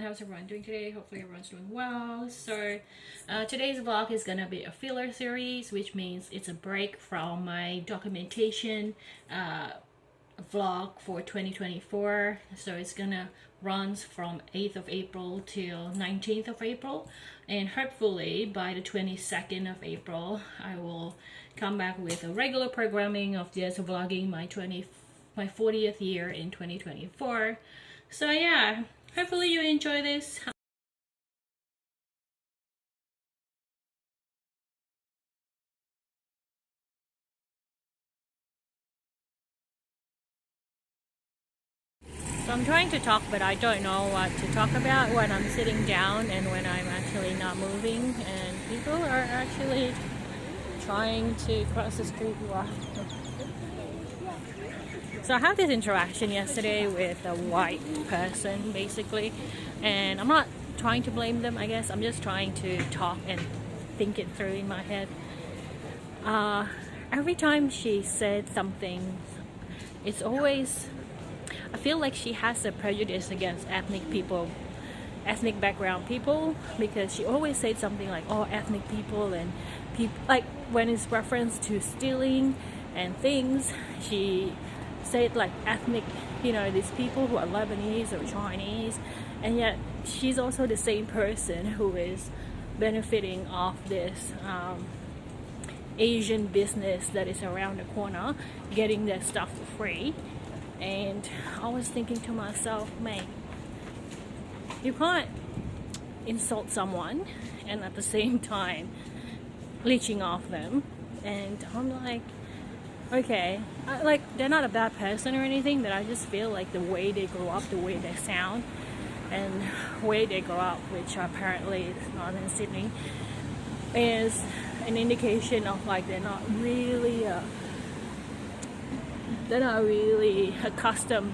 How's everyone doing today? Hopefully everyone's doing well. So today's vlog is gonna be a filler series, which means it's a break from my documentation vlog for 2024. So it's gonna runs from 8th of April till 19th of April, and hopefully by the 22nd of April I will come back with a regular programming of just vlogging my 40th year in 2024. So yeah, hopefully you enjoy this. So I'm trying to talk, but I don't know what to talk about when I'm sitting down and when I'm actually not moving, and people are actually trying to cross the street. So I had this interaction yesterday with a white person basically, and I'm not trying to blame them, I guess. I'm just trying to talk and think it through in my head. Every time she said something, it's always, I feel like she has a prejudice against ethnic people, ethnic background people, because she always said something like, oh, ethnic people, and people, like when it's reference to stealing and things, she said like ethnic, you know, these people who are Lebanese or Chinese, and yet she's also the same person who is benefiting off this Asian business that is around the corner, getting their stuff for free. And I was thinking to myself, man, you can't insult someone and at the same time leeching off them. And I'm like, okay, like they're not a bad person or anything, but I just feel like the way they grow up, the way they sound, and way they grow up, which apparently is not in Sydney, is an indication of like they're not really accustomed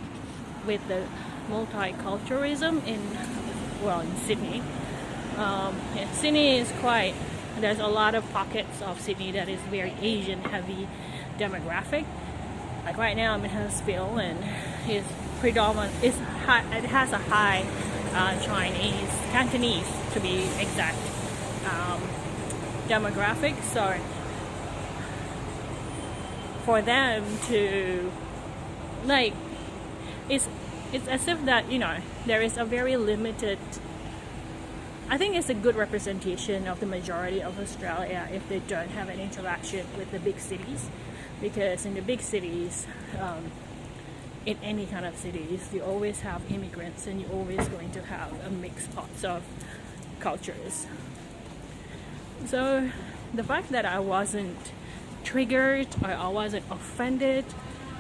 with the multiculturalism in Sydney. Sydney is quite, there's a lot of pockets of Sydney that is very Asian heavy demographic. Like right now I'm in Hurstville, and it's predominant, it has a high Chinese, Cantonese to be exact, demographic. So for them to, like, it's as if that, you know, there is a very limited, I think it's a good representation of the majority of Australia if they don't have an interaction with the big cities, because in the big cities, in any kind of cities, you always have immigrants, and you're always going to have a mixed pots of cultures. So the fact that I wasn't triggered or I wasn't offended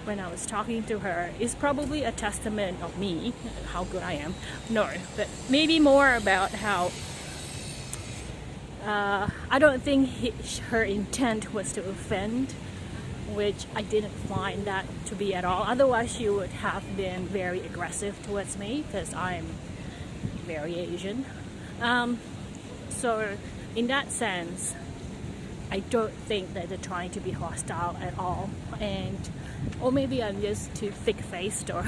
when I was talking to her is probably a testament of me, how good I am. No, but maybe more about how I don't think her intent was to offend, which I didn't find that to be at all. Otherwise she would have been very aggressive towards me, because I'm very Asian. So in that sense, I don't think that they're trying to be hostile at all, or maybe I'm just too thick-faced, or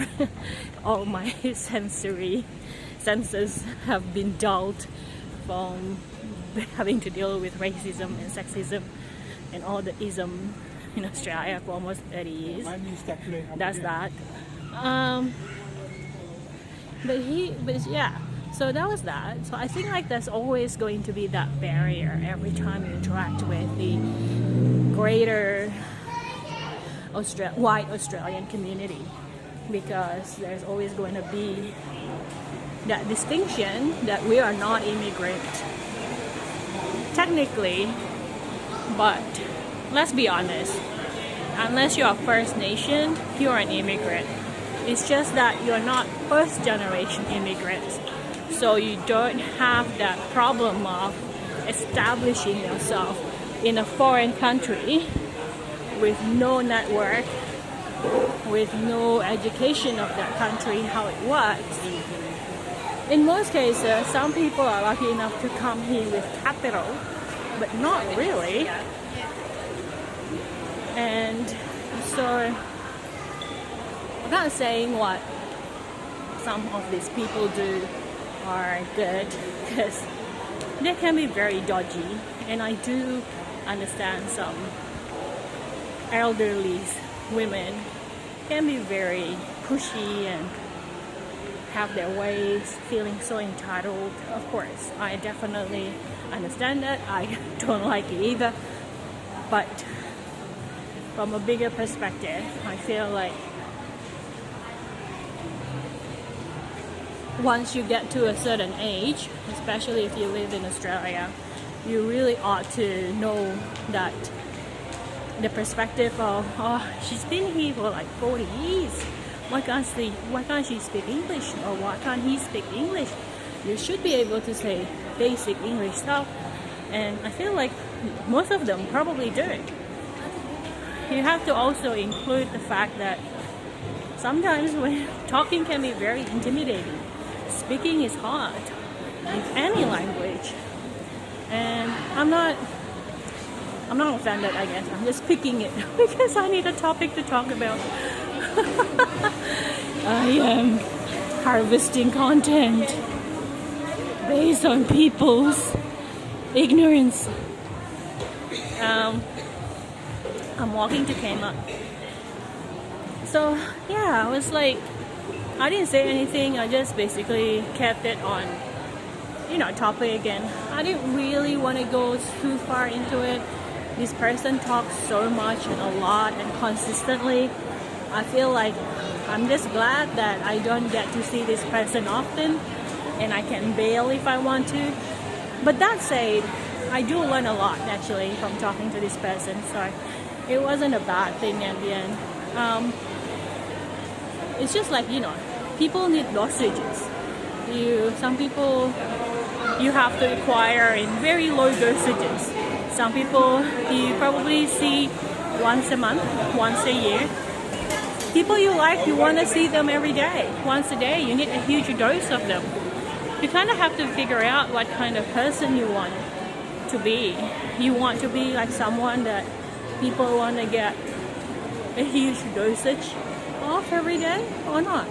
all my senses have been dulled from having to deal with racism and sexism and all the ism in Australia for almost 30 years. That's that. But yeah. So that was that. So I think like there's always going to be that barrier every time you interact with the greater white Australian community, because there's always going to be that distinction that we are not immigrant technically, but let's be honest, unless you're a First Nation, you're an immigrant. It's just that you're not first generation immigrants. So you don't have that problem of establishing yourself in a foreign country with no network, with no education of that country, how it works. In most cases, some people are lucky enough to come here with capital, but not really. And so I'm not saying what some of these people do are good, because they can be very dodgy, and I do understand some elderly women can be very pushy and have their ways, feeling so entitled. Of course, I definitely understand that. I don't like it either. But from a bigger perspective, I feel like once you get to a certain age, especially if you live in Australia, you really ought to know that the perspective of, oh, she's been here for like 40 years. Why can't she speak English? Or why can't he speak English? You should be able to say basic English stuff. And I feel like most of them probably do. You have to also include the fact that sometimes when talking can be very intimidating. Speaking is hard in any language. And I'm not offended, I guess. I'm just picking it because I need a topic to talk about. I am harvesting content based on people's ignorance. I'm walking to Kmart. So yeah, I was like, I didn't say anything. I just basically kept it on, topic again. I didn't really want to go too far into it. This person talks so much and a lot and consistently. I feel like I'm just glad that I don't get to see this person often, and I can bail if I want to. But that said, I do learn a lot actually from talking to this person, so it wasn't a bad thing at the end. It's just like, people need dosages. Some people you have to acquire in very low dosages. Some people you probably see once a month, once a year. People you like, you want to see them every day, once a day. You need a huge dose of them. You kind of have to figure out what kind of person you want to be. You want to be like someone that people want to get a huge dosage of every day or not?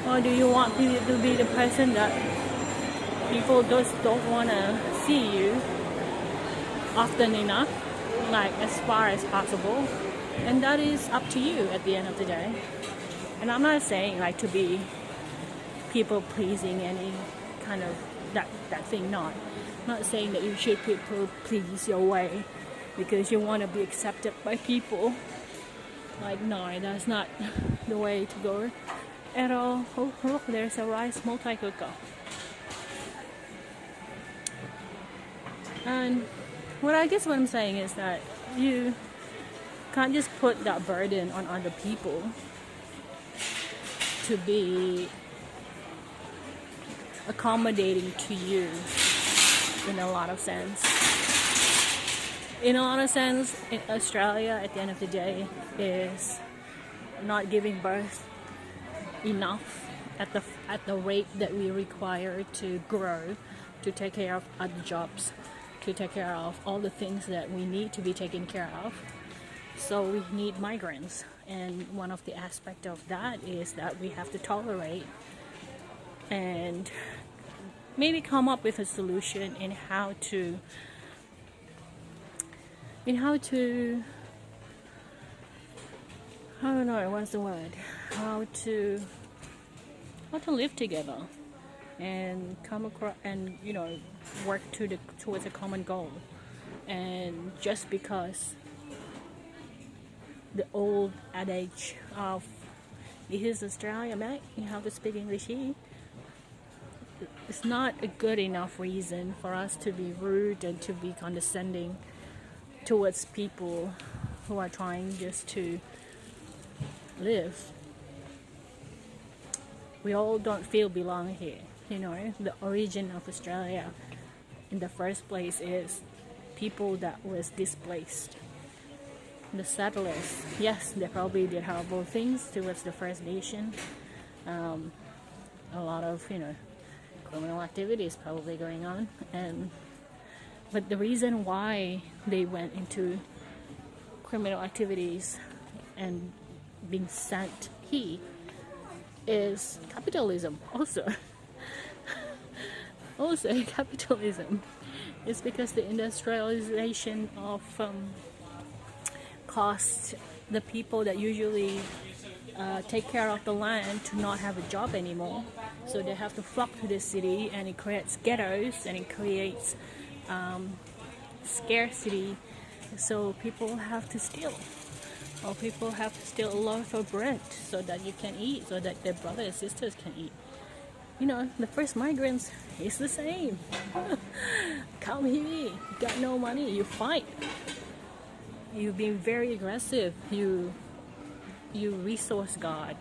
Or do you want to be the person that people just don't want to see you often enough, like as far as possible? And that is up to you at the end of the day. And I'm not saying like to be people pleasing, any kind of that thing, not. I'm not saying that you should people please your way because you want to be accepted by people. Like, no, that's not the way to go at all. Oh, look, there's a rice multi-cooker. And what I'm saying is that you can't just put that burden on other people to be accommodating to you in a lot of sense. In a lot of sense, in Australia, at the end of the day, is not giving birth enough at the rate that we require to grow, to take care of other jobs, to take care of all the things that we need to be taken care of. So we need migrants, and one of the aspects of that is that we have to tolerate and maybe come up with a solution in how to I don't know what's the word, how to live together and come across and work towards a common goal. And just because the old adage of this is Australia, mate, you have to speak English here, it's not a good enough reason for us to be rude and to be condescending towards people who are trying just to live. We all don't feel belong here. The origin of Australia in the first place is people that was displaced. The settlers, yes, they probably did horrible things towards the First Nation. A lot of criminal activities probably going on, but the reason why they went into criminal activities and being sent here is capitalism also. Also, capitalism is because the industrialization of caused the people that usually take care of the land to not have a job anymore. So they have to flock to the city, and it creates ghettos, and it creates scarcity. So people have to steal, or people have to steal a loaf of bread so that you can eat, so that their brothers and sisters can eat. You know, the first migrants is the same. Come here, you got no money, you fight. You've been very aggressive. You resource God.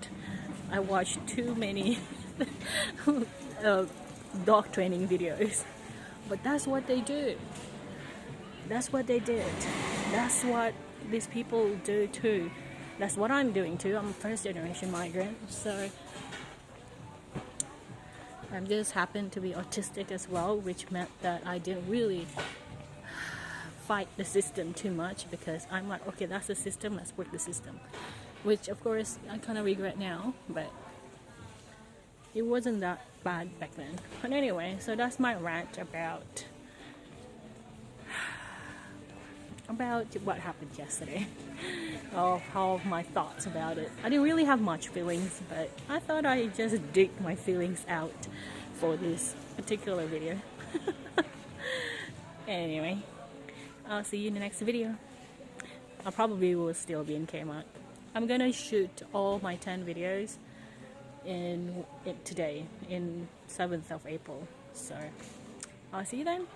I watched too many dog training videos, but that's what they do. That's what they did. That's what these people do too. That's what I'm doing too. I'm a first generation migrant, so I just happened to be autistic as well, which meant that I didn't really fight the system too much, because I'm like, okay, that's the system, let's work the system. Which of course I kind of regret now, but it wasn't that bad back then. But anyway, so that's my rant about what happened yesterday. All my thoughts about it. I didn't really have much feelings, but I thought I'd just dig my feelings out for this particular video. Anyway, I'll see you in the next video. I probably will still be in Kmart. I'm gonna shoot all my 10 videos today, in 7th of April. So I'll see you then.